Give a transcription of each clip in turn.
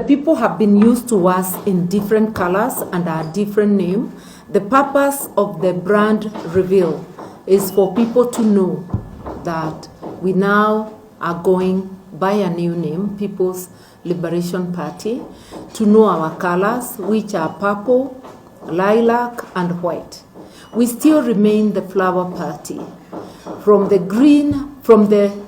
people have been used to us in different colors and a different name. The purpose of the brand reveal is for people to know that we now are going by a new name, People's Liberation Party, to know our colors, which are purple, lilac, and white. We still remain the flower party. From the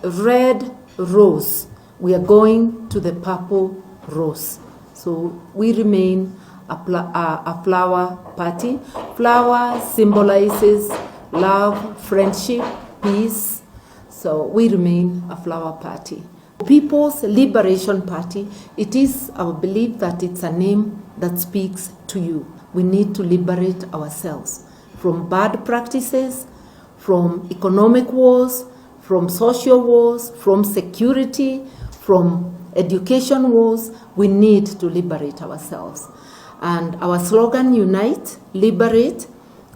red rose, we are going to the purple rose. So we remain a flower party. Flower symbolizes love, friendship, peace. So we remain a flower party. People's Liberation Party, it is our belief that it's a name that speaks to you. We need to liberate ourselves from bad practices, from economic wars, from social wars, from security, from education wars. We need to liberate ourselves. And our slogan, Unite, Liberate,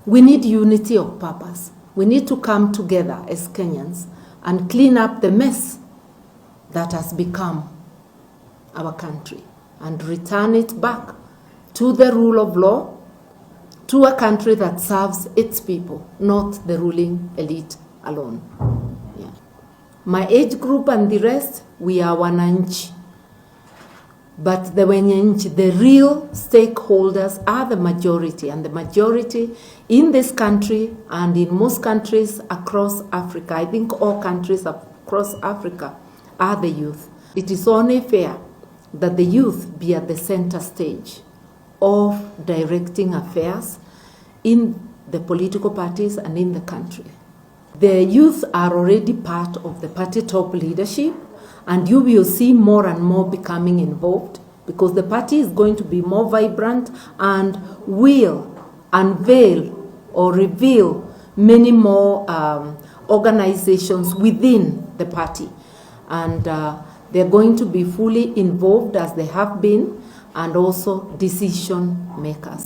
we need unity of purpose. We need to come together as Kenyans and clean up the mess that has become our country and return it back to the rule of law, to a country that serves its people, not the ruling elite alone. Yeah. My age group and the rest, we are wananchi. But the wananchi, the real stakeholders, are the majority, and the majority in this country and in most countries across Africa, I think all countries across Africa, are the youth. It is only fair that the youth be at the center stage of directing affairs in the political parties and in the country. The youth are already part of the party top leadership, and you will see more and more becoming involved because the party is going to be more vibrant and will unveil or reveal many more organizations within the party. And they're going to be fully involved as they have been, and also decision makers.